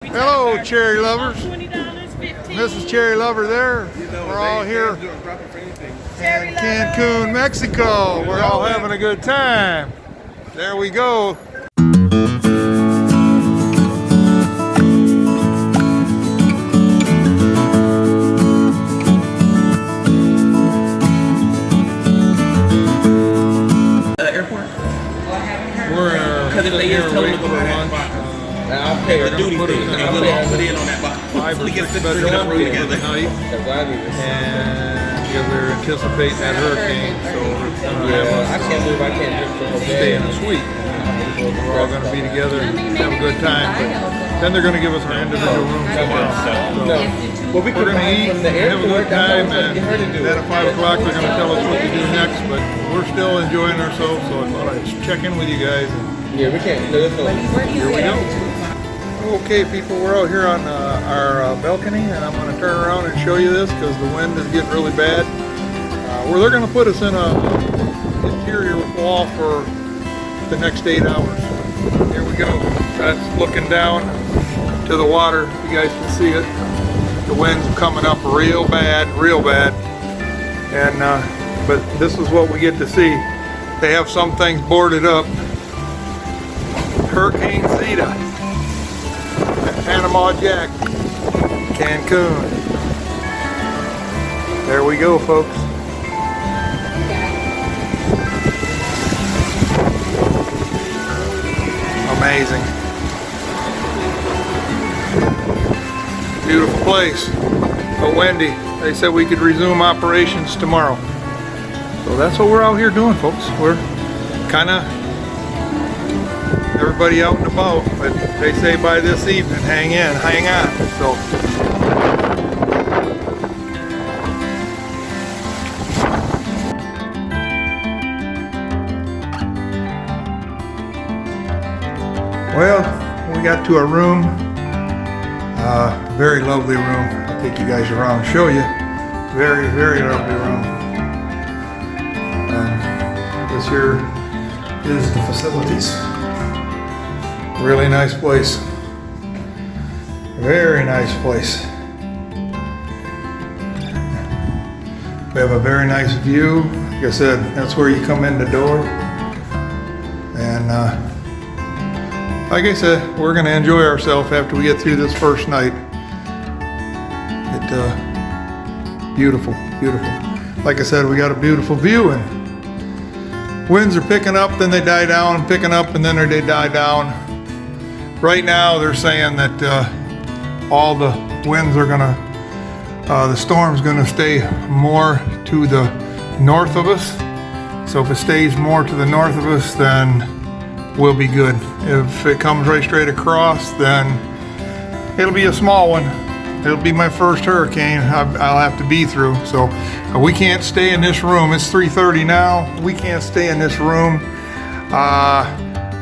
Hello, cherry lovers. $20, 15. This is Cherry Lover there. We're all here in Cancun, Mexico. We're all having a good time. There we go. Airport? We're Because they here is telling waiting me for to lunch. I'll pay We're the gonna duty put fee. us in I'm a gonna put in on that box. 5 or We get 6 this bedroom room room together. tonight, and because they're anticipating that hurricane, so it's gonna have I us can't believe I can't drink from a stay in a suite. We're all gonna be together and have a good time. But then they're gonna give us our individual rooms tomorrow. So Well, we we're gonna eat, from the have a airport. good time, That's what I was trying to get her to and do. then at 5 o'clock they're gonna tell us what to do next. But we're still enjoying ourselves, so I thought I'd check in with you guys. Yeah, we can't. No, Here we go. Okay, people, we're out here on our balcony, and I'm going to turn around and show you this because the wind is getting really bad. Where they're going to put us in a interior wall for the next 8 hours. Here we go. That's looking down to the water. You guys can see it. The wind's coming up real bad, and but this is what we get to see. They have some things boarded up. Hurricane Zeta at Panama Jack, Cancun. There we go, folks. Amazing. Beautiful place, but windy. They said we could resume operations tomorrow. So that's what we're out here doing, folks. We're kind of everybody out and about, but they say by this evening, hang on. So well, we got to our room. Very lovely room. I'll take you guys around, show you. Very lovely room. This here is the facilities. Really nice place. Very nice place. We have a very nice view. Like I said, that's where you come in the door. And like I said, we're gonna enjoy ourselves after we get through this first night. Beautiful. Like I said, we got a beautiful view, and winds are picking up, then they die down, picking up, and then they die down. Right now, they're saying that all the winds are gonna, the storm's gonna stay more to the north of us. So if it stays more to the north of us, then we'll be good. If it comes right straight across, then it'll be a small one. It'll be my first hurricane I'll have to be through. So we can't stay in this room. It's 3:30 now. We can't stay in this room.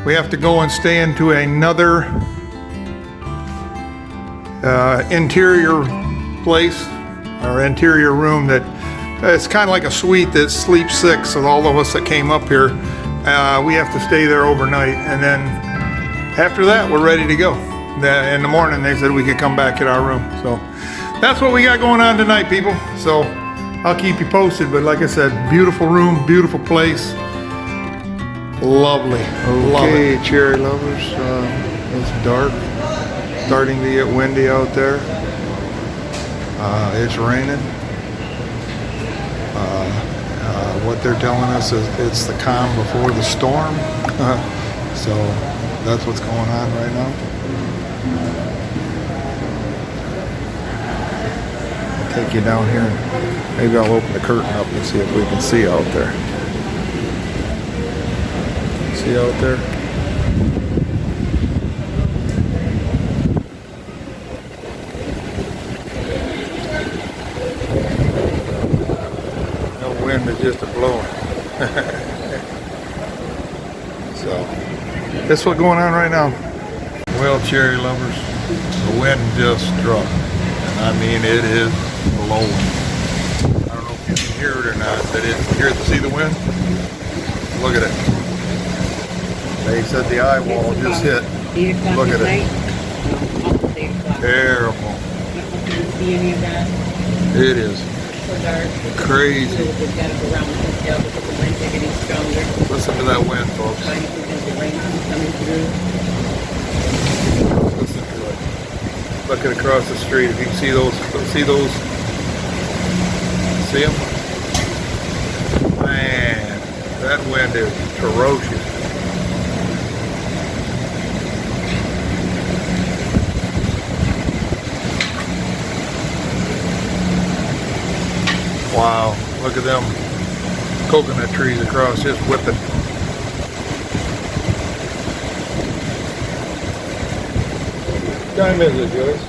We have to go and stay into another interior place, or interior room that it's kind of like a suite that sleeps 6 of all of us that came up here. We have to stay there overnight, and then after that we're ready to go. In the morning they said we could come back at our room. So that's what we got going on tonight, people. So I'll keep you posted, but like I said, beautiful room, beautiful place. Lovely. Okay, cherry lovers, it's dark, starting to get windy out there. It's raining. What they're telling us is it's the calm before the storm. So that's what's going on right now. I'll take you down here, and maybe I'll open the curtain up and see if we can see out there. See out there? No wind, is just a blowing. So, that's what's going on right now. Well, cherry lovers, the wind just struck. And I mean, it is blowing. I don't know if you can hear it or not, but see the wind? Look at it. They said the eye wall just hit. Look at it. Terrible. See any of that? It is So dark. crazy. They've got to go around the hotel because the winds are getting stronger. Listen to that wind, folks. Trying to prevent the rain from coming through. Listen to it. Looking across the street. If you can see those, see those? See them? Man, that wind is ferocious. Wow, look at them coconut trees across, just whipping. What time is it, Joyce?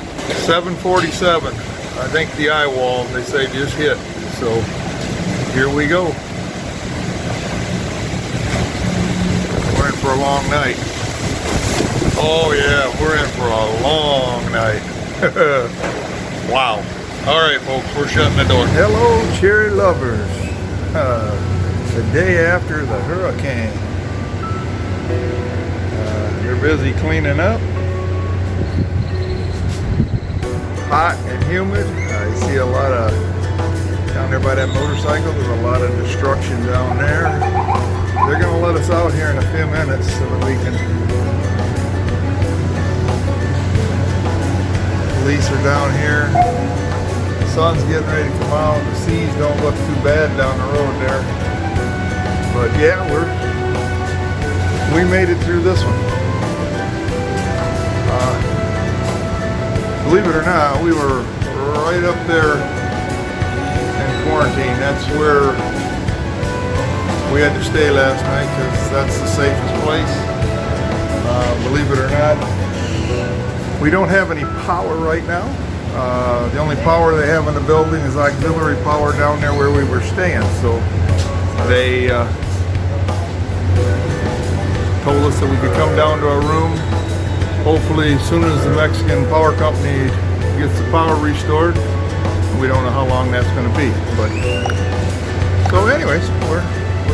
7:47. I think the eye wall, they say, just hit. So here we go. We're in for a long night. Oh yeah, we're in for a long night. Wow. All right, folks, we're shutting the door. Hello, cherry lovers. The day after the hurricane. They're busy cleaning up. Hot and humid. I see a lot of, down there by that motorcycle, there's a lot of destruction down there. They're going to let us out here in a few minutes so that we can. Police are down here. The sun's getting ready to come out. The seas don't look too bad down the road there. But yeah, we made it through this one. Believe it or not, we were right up there in quarantine. That's where we had to stay last night because that's the safest place. Believe it or not, we don't have any power right now. The only power they have in the building is auxiliary power down there where we were staying. So they told us that we could come down to our room. Hopefully, as soon as the Mexican power company gets the power restored. We don't know how long that's going to be. But so, anyways, we're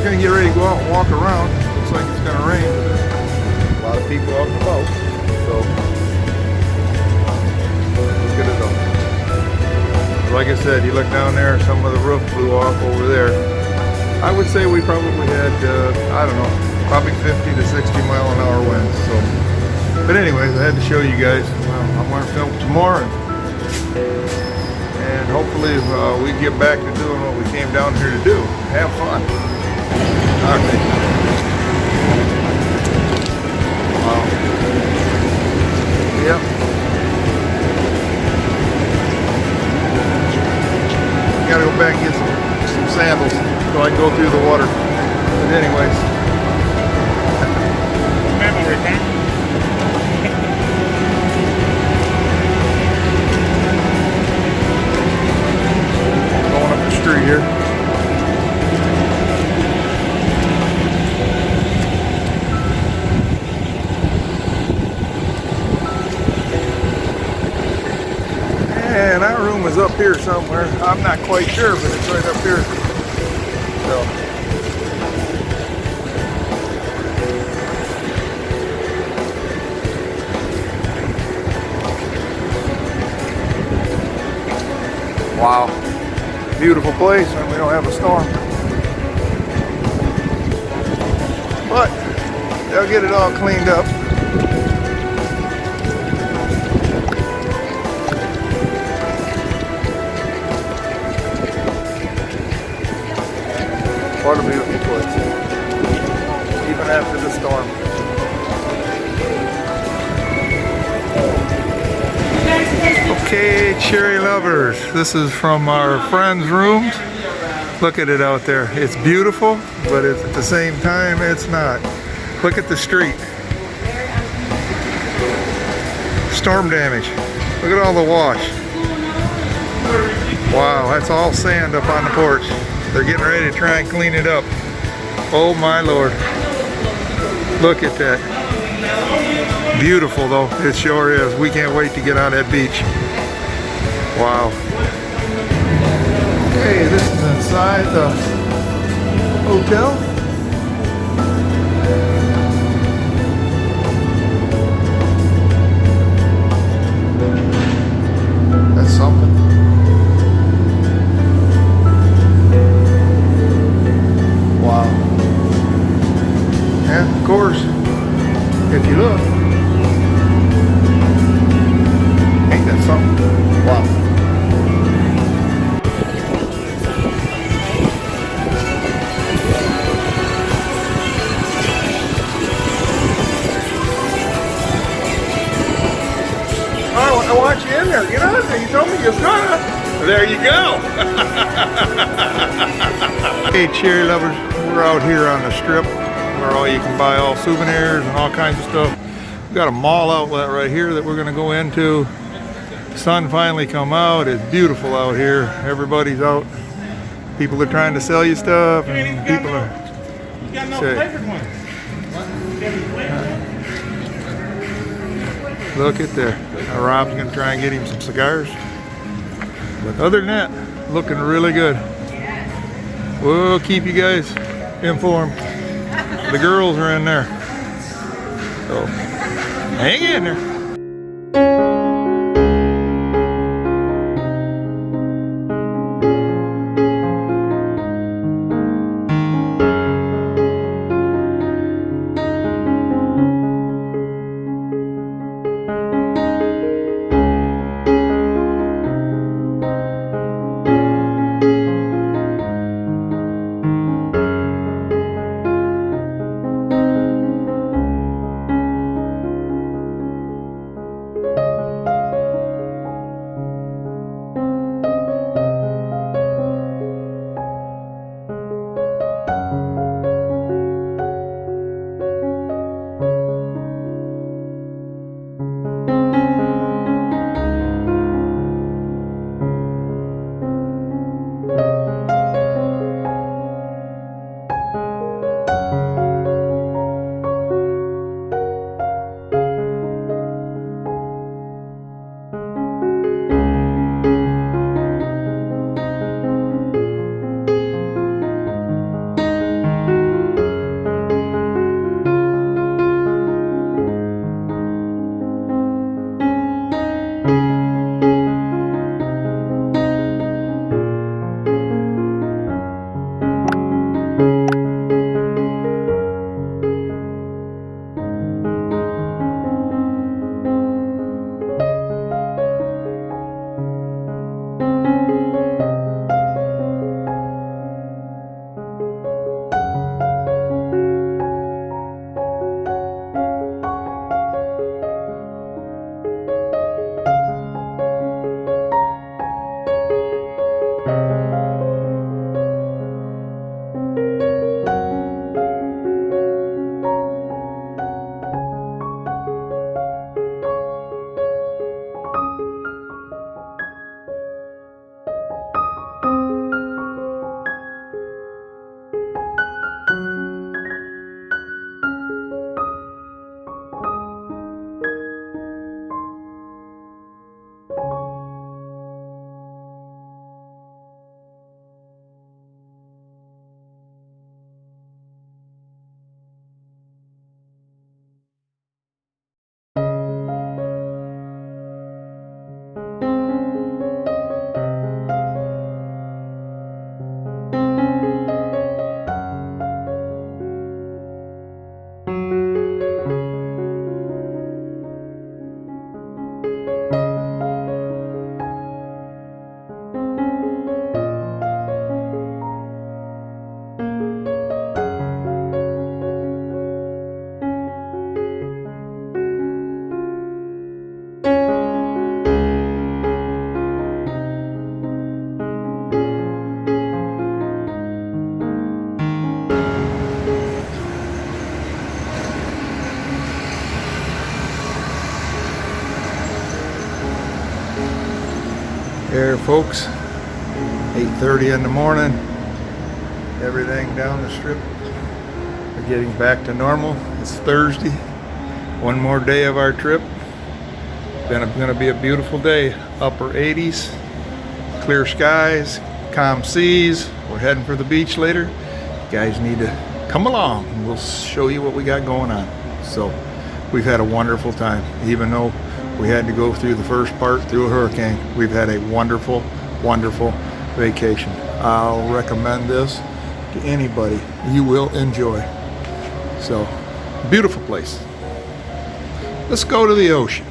going to get ready to go out and walk around. Looks like it's going to rain. A lot of people out and about. So look at it all. Like I said, you look down there, some of the roof blew off over there. I would say we probably had, I don't know, probably 50 to 60 mile an hour winds. So. But anyways, I had to show you guys. I'm going to film tomorrow, and hopefully we get back to doing what we came down here to do. Have fun. Okay. Wow. Yep. Got to go back and get some sandals so I can go through the water. But anyways. Remember that? Here. And our room is up here somewhere. I'm not quite sure, but it's right up here. So. Wow. Beautiful place when we don't have a storm. But they'll get it all cleaned up. What a beautiful place. Even after the storm. Okay, cherry lovers, this is from our friend's rooms. Look at it out there. It's beautiful, but it's, at the same time, it's not. Look at the street. Storm damage. Look at all the wash. Wow, that's all sand up on the porch. They're getting ready to try and clean it up. Oh my Lord. Look at that. Beautiful though, it sure is. We can't wait to get on that beach. Wow. Okay, this is inside the hotel. That's something. Wow. I want you in there. Get on there. You told me you was gonna. There you go. Hey, cherry lovers, we're out here on the strip where all you can buy all souvenirs and all kinds of stuff. We've got a mall outlet right here that we're gonna go into. The sun finally come out. It's beautiful out here. Everybody's out. People are trying to sell you stuff, and people are. You got no Say. flavored ones. Look at there. Now Rob's gonna try and get him some cigars. But other than that, looking really good. We'll keep you guys informed. The girls are in there. So hang in there. There, folks, 8:30 in the morning. Everything down the strip. We're getting back to normal. It's Thursday. One more day of our trip. Going to be a beautiful day. Upper 80s, clear skies, calm seas. We're heading for the beach later. You guys need to come along. We'll show you what we got going on. So we've had a wonderful time, even though we had to go through the first part through a hurricane. We've had a wonderful, wonderful vacation. I'll recommend this to anybody. You will enjoy. So, beautiful place. Let's go to the ocean.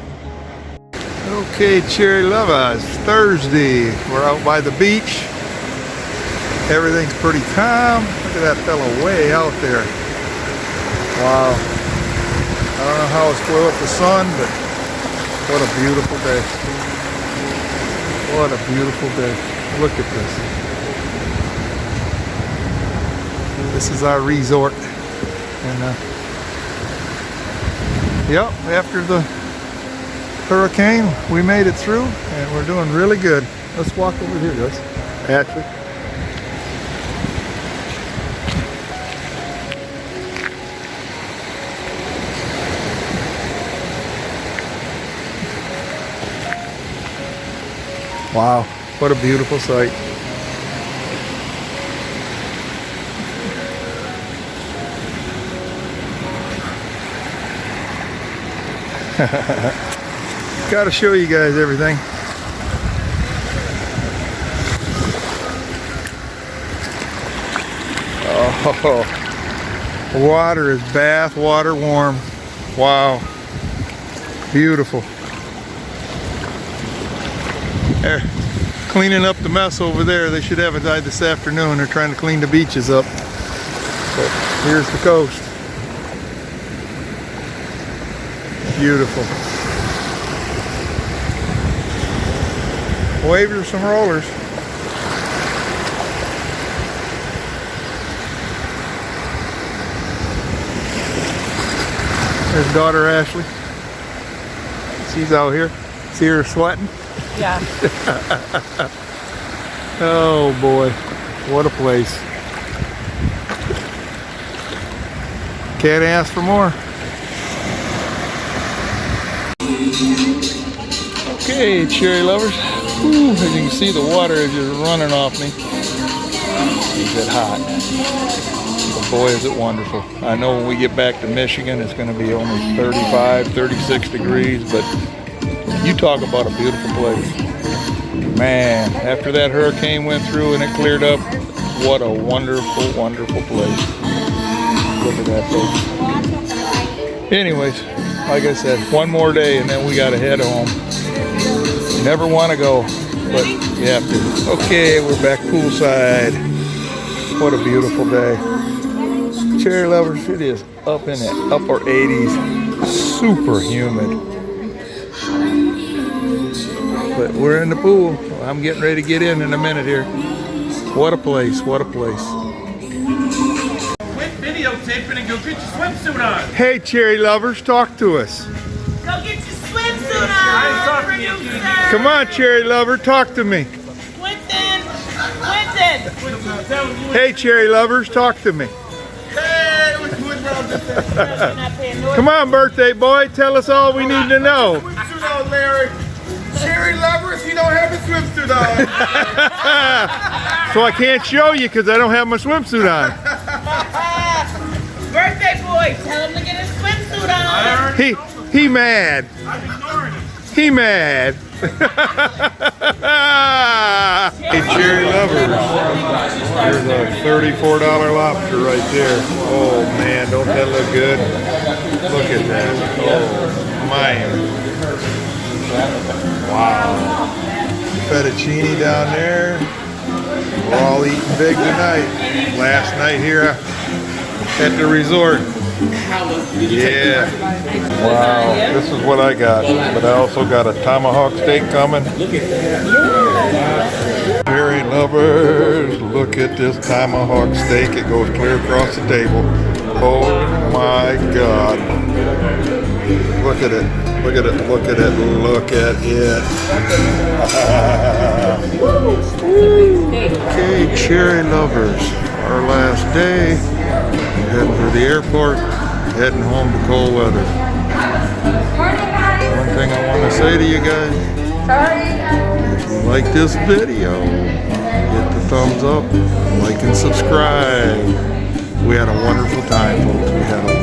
Okay, Cherry Lovers, Thursday. We're out by the beach. Everything's pretty calm. Look at that fellow way out there. Wow. I don't know how it's blue with the sun, but what a beautiful day. What a beautiful day. Look at this. This is our resort. And yep, after the hurricane, we made it through and we're doing really good. Let's walk over here, guys. Ashley. Wow, what a beautiful sight. Got to show you guys everything. Oh, water is bath water warm. Wow, beautiful. They're cleaning up the mess over there. They should have it died this afternoon. They're trying to clean the beaches up. But here's the coast. Beautiful. Waves or some rollers. There's daughter Ashley. She's out here. See her sweating? Yeah. Oh boy, what a place. Can't ask for more. Okay, Cherry Lovers. Whew, as you can see, the water is just running off me. Is it hot? But boy, is it wonderful. I know when we get back to Michigan, it's going to be only 35, 36 degrees, but you talk about a beautiful place. Man, after that hurricane went through and it cleared up, what a wonderful, wonderful place. Look at that, folks. Anyways, like I said, one more day and then we got to head home. Never want to go, but you have to. Okay, we're back poolside. What a beautiful day. Cherry Lovers, it is up in the upper 80s, super humid. But we're in the pool. I'm getting ready to get in a minute here. What a place, what a place. Quit videotaping and go get your swimsuit on. Hey, Cherry Lovers, talk to us. Go get your swimsuit on. I ain't talking to you, For Judy. sir. Come on, Cherry Lover, talk to me. Quentin. Hey, Cherry Lovers, talk to me. Hey, what's wrong with that? Not paying no Come on, birthday boy, tell us all we need to know. Swimsuit on, Larry. Cherry Lovers, he don't have a swimsuit on. So I can't show you because I don't have my swimsuit on. Birthday boy, tell him to get his swimsuit on. He mad. I'm ignoring him. He mad. Hey, Cherry Lovers. There's a $34 lobster right there. Oh man, don't that look good? Look at that. Oh man. Wow. Fettuccine down there. We're all eating big tonight. Last night here at the resort. Yeah. Wow. This is what I got. But I also got a tomahawk steak coming. Cherry Lovers, look at this tomahawk steak. It goes clear across the table. Oh my God. Look at it. Look at it. Look at it. Look at it. Okay, Cherry Lovers. Our last day. Heading for the airport. Heading home to cold weather. One thing I want to say to you guys. If you like this video, hit the thumbs up, like and subscribe. We had a wonderful time, folks. We had a